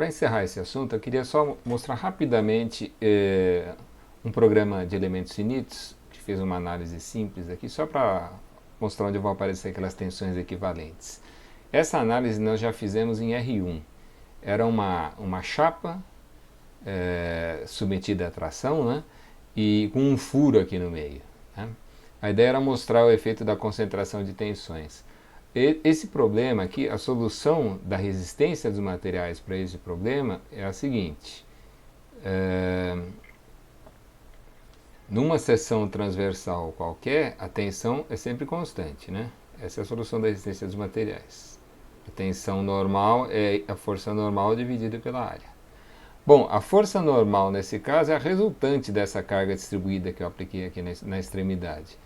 para encerrar esse assunto, eu queria só mostrar rapidamente um programa de elementos finitos, que fez uma análise simples aqui, só para mostrar onde vão aparecer aquelas tensões equivalentes. Essa análise nós já fizemos em R1. Era uma chapa submetida à tração, né, e com um furo aqui no meio. Né? A ideia era mostrar o efeito da concentração de tensões. Esse problema aqui, a solução da resistência dos materiais para esse problema é a seguinte. Numa seção transversal qualquer, a tensão é sempre constante, né? Essa é a solução da resistência dos materiais. A tensão normal é a força normal dividida pela área. Bom, a força normal nesse caso é a resultante dessa carga distribuída que eu apliquei aqui na extremidade.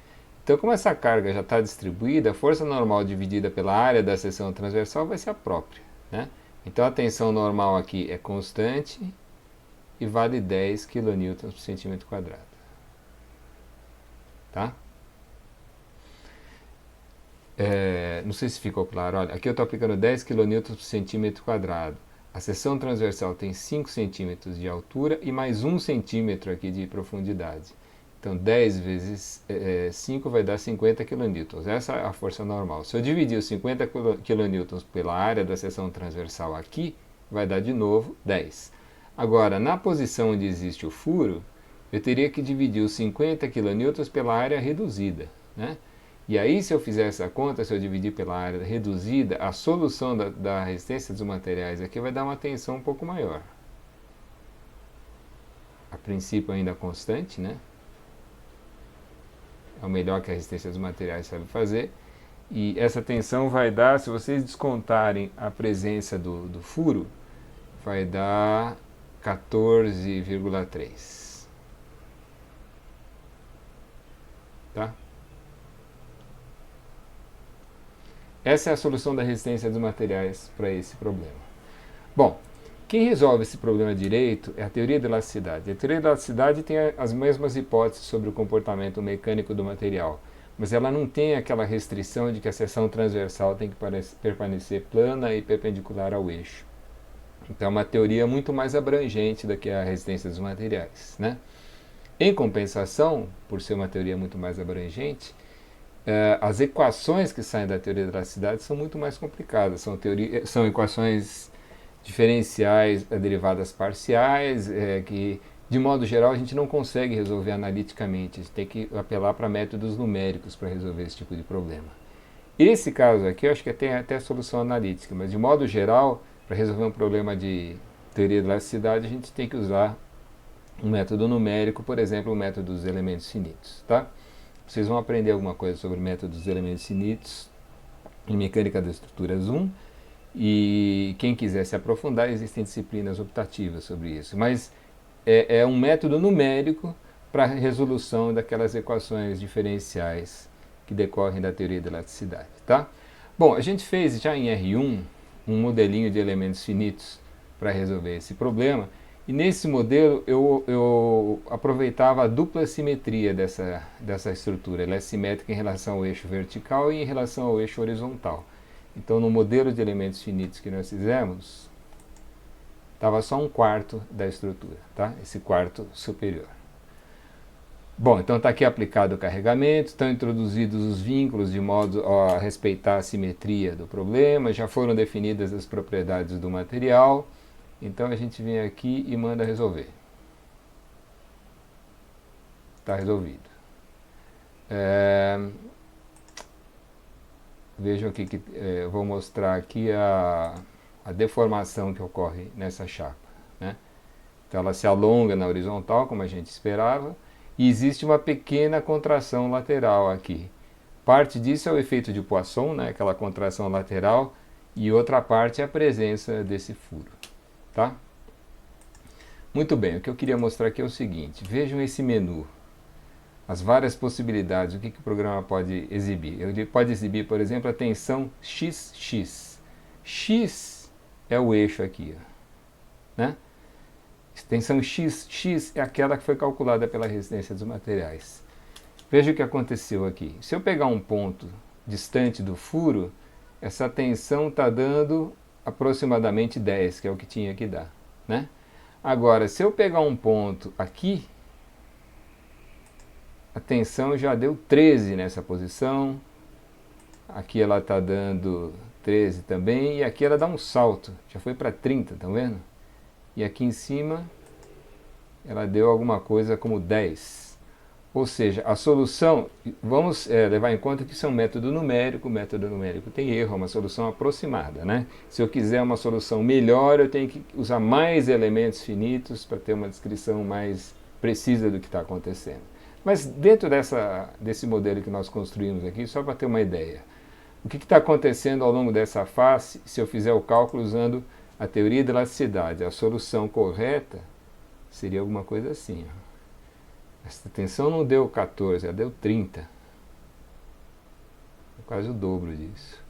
Então, como essa carga já está distribuída, a força normal dividida pela área da seção transversal vai ser a própria. Né? Então, a tensão normal aqui é constante e vale 10 kN por centímetro quadrado. Tá? Não sei se ficou claro. Olha, aqui eu estou aplicando 10 kN por centímetro quadrado. A seção transversal tem 5 centímetros de altura e mais 1 centímetro aqui de profundidade. Então, 10 vezes 5 vai dar 50 kN. Essa é a força normal. Se eu dividir os 50 kN pela área da seção transversal aqui, vai dar de novo 10. Agora, na posição onde existe o furo, eu teria que dividir os 50 kN pela área reduzida. Né? E aí, se eu fizer essa conta, se eu dividir pela área reduzida, a solução da resistência dos materiais aqui vai dar uma tensão um pouco maior. A princípio ainda constante, né? É o melhor que a resistência dos materiais sabe fazer. E essa tensão vai dar, se vocês descontarem a presença do furo, vai dar 14,3. Tá? Essa é a solução da resistência dos materiais para esse problema. Bom, quem resolve esse problema direito é a teoria da elasticidade. A teoria da elasticidade tem as mesmas hipóteses sobre o comportamento mecânico do material, mas ela não tem aquela restrição de que a seção transversal tem que permanecer plana e perpendicular ao eixo. Então é uma teoria muito mais abrangente do que a resistência dos materiais. Né? Em compensação, por ser uma teoria muito mais abrangente, as equações que saem da teoria da elasticidade são muito mais complicadas. São equações diferenciais, derivadas parciais, que, de modo geral, a gente não consegue resolver analiticamente. A gente tem que apelar para métodos numéricos para resolver esse tipo de problema. Esse caso aqui, eu acho que tem até solução analítica, mas, de modo geral, para resolver um problema de teoria da elasticidade, a gente tem que usar um método numérico, por exemplo, o método dos elementos finitos. Tá? Vocês vão aprender alguma coisa sobre métodos dos elementos finitos em Mecânica das Estruturas 1, e quem quiser se aprofundar, existem disciplinas optativas sobre isso. Mas é um método numérico para a resolução daquelas equações diferenciais que decorrem da teoria da elasticidade. Tá? Bom, a gente fez já em R1 um modelinho de elementos finitos para resolver esse problema. E nesse modelo eu aproveitava a dupla simetria dessa estrutura. Ela é simétrica em relação ao eixo vertical e em relação ao eixo horizontal. Então, no modelo de elementos finitos que nós fizemos, estava só um quarto da estrutura, tá? Esse quarto superior. Bom, então está aqui aplicado o carregamento, estão introduzidos os vínculos de modo a respeitar a simetria do problema, já foram definidas as propriedades do material. Então a gente vem aqui e manda resolver. Está resolvido. Vejam aqui que eu vou mostrar aqui a deformação que ocorre nessa chapa. Né? Então ela se alonga na horizontal, como a gente esperava, e existe uma pequena contração lateral aqui. Parte disso é o efeito de Poisson, né? Aquela contração lateral, e outra parte é a presença desse furo. Tá? Muito bem, o que eu queria mostrar aqui é o seguinte, vejam esse menu, as várias possibilidades, o que o programa pode exibir. Ele pode exibir, por exemplo, a tensão XX. X é o eixo aqui. Né? Tensão XX é aquela que foi calculada pela resistência dos materiais. Veja o que aconteceu aqui. Se eu pegar um ponto distante do furo, essa tensão está dando aproximadamente 10, que é o que tinha que dar, né? Agora, se eu pegar um ponto aqui, a tensão já deu 13 nessa posição, aqui ela está dando 13 também, e aqui ela dá um salto, já foi para 30, estão vendo? E aqui em cima ela deu alguma coisa como 10. Ou seja, a solução, vamos levar em conta que isso é um método numérico, o método numérico tem erro, é uma solução aproximada, né? Se eu quiser uma solução melhor, eu tenho que usar mais elementos finitos para ter uma descrição mais precisa do que está acontecendo. Mas dentro desse modelo que nós construímos aqui, só para ter uma ideia, o que está acontecendo ao longo dessa face, se eu fizer o cálculo usando a teoria da elasticidade, a solução correta seria alguma coisa assim, ó. Essa tensão não deu 14, ela deu 30. É quase o dobro disso.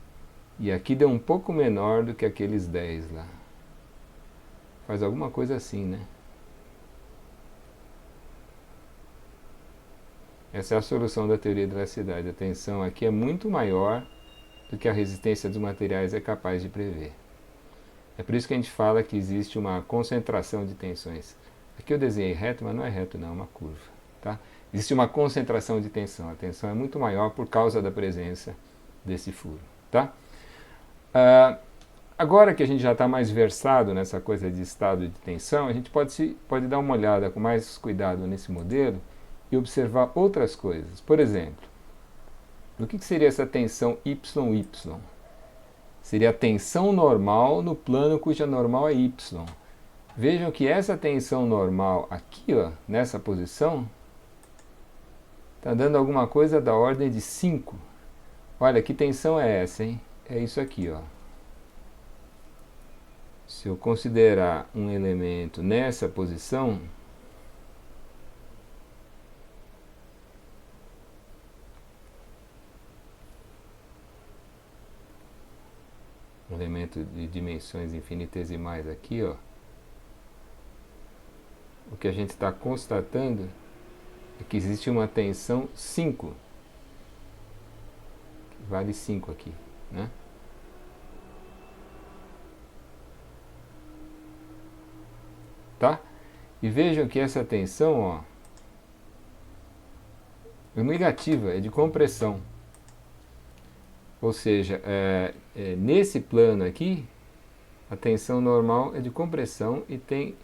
E aqui deu um pouco menor do que aqueles 10 lá. Faz alguma coisa assim, né? Essa é a solução da teoria da elasticidade. A tensão aqui é muito maior do que a resistência dos materiais é capaz de prever. É por isso que a gente fala que existe uma concentração de tensões. Aqui eu desenhei reto, mas não é reto não, é uma curva. Tá? Existe uma concentração de tensão. A tensão é muito maior por causa da presença desse furo. Tá? Agora que a gente já está mais versado nessa coisa de estado de tensão, a gente pode dar uma olhada com mais cuidado nesse modelo e observar outras coisas. Por exemplo, o que seria essa tensão YY? Seria a tensão normal no plano cuja normal é Y. Vejam que essa tensão normal aqui, ó, nessa posição, está dando alguma coisa da ordem de 5. Olha, que tensão é essa, hein? É isso aqui, ó. Se eu considerar um elemento nessa posição, um elemento de dimensões infinitesimais aqui, ó, o que a gente está constatando é que existe uma tensão 5, que vale 5 aqui, né? Tá? E vejam que essa tensão, ó, é negativa, é de compressão. Ou seja, nesse plano aqui, a tensão normal é de compressão e tem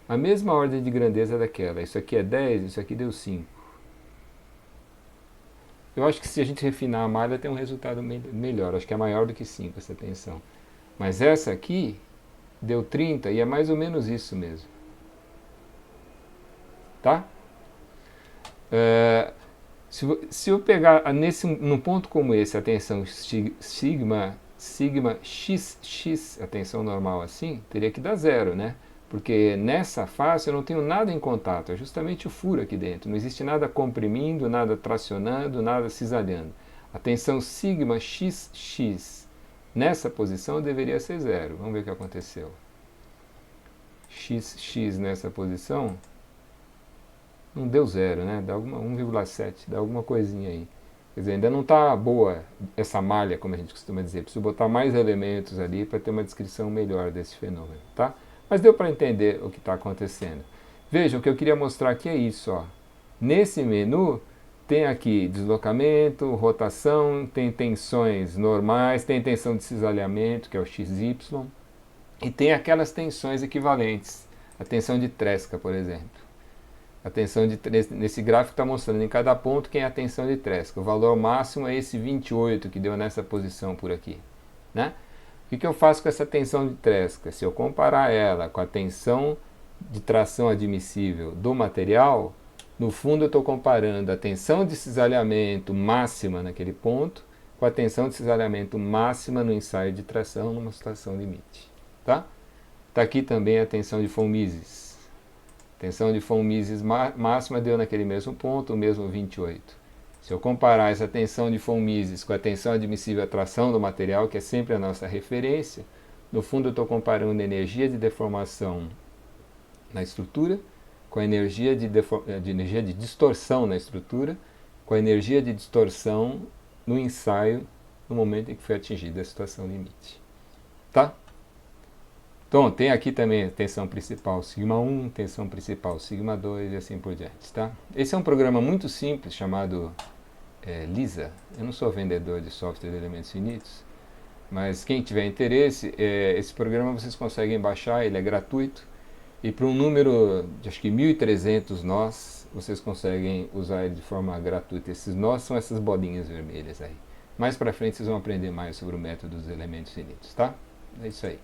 a mesma ordem de grandeza daquela. Isso aqui é 10, isso aqui deu 5. Eu acho que se a gente refinar a malha tem um resultado melhor. Acho que é maior do que 5 essa tensão. Mas essa aqui deu 30 e é mais ou menos isso mesmo. Tá? Se eu pegar num ponto como esse a tensão sigma xx, a tensão normal assim, teria que dar 0, né? Porque nessa face eu não tenho nada em contato, é justamente o furo aqui dentro. Não existe nada comprimindo, nada tracionando, nada cisalhando. A tensão sigma xx nessa posição deveria ser 0. Vamos ver o que aconteceu. Xx nessa posição não deu 0, né? Dá 1,7, dá alguma coisinha aí. Quer dizer, ainda não está boa essa malha, como a gente costuma dizer. Preciso botar mais elementos ali para ter uma descrição melhor desse fenômeno, tá? Mas deu para entender o que está acontecendo. Vejam, o que eu queria mostrar aqui é isso, ó. Nesse menu tem aqui deslocamento, rotação, tem tensões normais, tem tensão de cisalhamento, que é o XY, e tem aquelas tensões equivalentes, a tensão de Tresca, por exemplo. A tensão nesse gráfico está mostrando em cada ponto quem é a tensão de Tresca. O valor máximo é esse 28 que deu nessa posição por aqui, né? O que eu faço com essa tensão de Tresca? Se eu comparar ela com a tensão de tração admissível do material, no fundo eu estou comparando a tensão de cisalhamento máxima naquele ponto com a tensão de cisalhamento máxima no ensaio de tração numa situação limite. Tá? Tá aqui também a tensão de von Mises. Tensão de von Mises máxima deu naquele mesmo ponto, o mesmo 28. Se eu comparar essa tensão de von Mises com a tensão admissível à tração do material, que é sempre a nossa referência, no fundo eu estou comparando a energia de deformação na estrutura com a energia energia de distorção na estrutura, com a energia de distorção no ensaio, no momento em que foi atingida a situação limite. Tá? Então, tem aqui também tensão principal sigma 1, tensão principal sigma 2 e assim por diante, tá? Esse é um programa muito simples chamado Lisa. Eu não sou vendedor de software de elementos finitos, mas quem tiver interesse, esse programa vocês conseguem baixar, ele é gratuito. E para um número de acho que 1.300 nós, vocês conseguem usar ele de forma gratuita. Esses nós são essas bolinhas vermelhas aí. Mais para frente vocês vão aprender mais sobre o método dos elementos finitos, tá? É isso aí.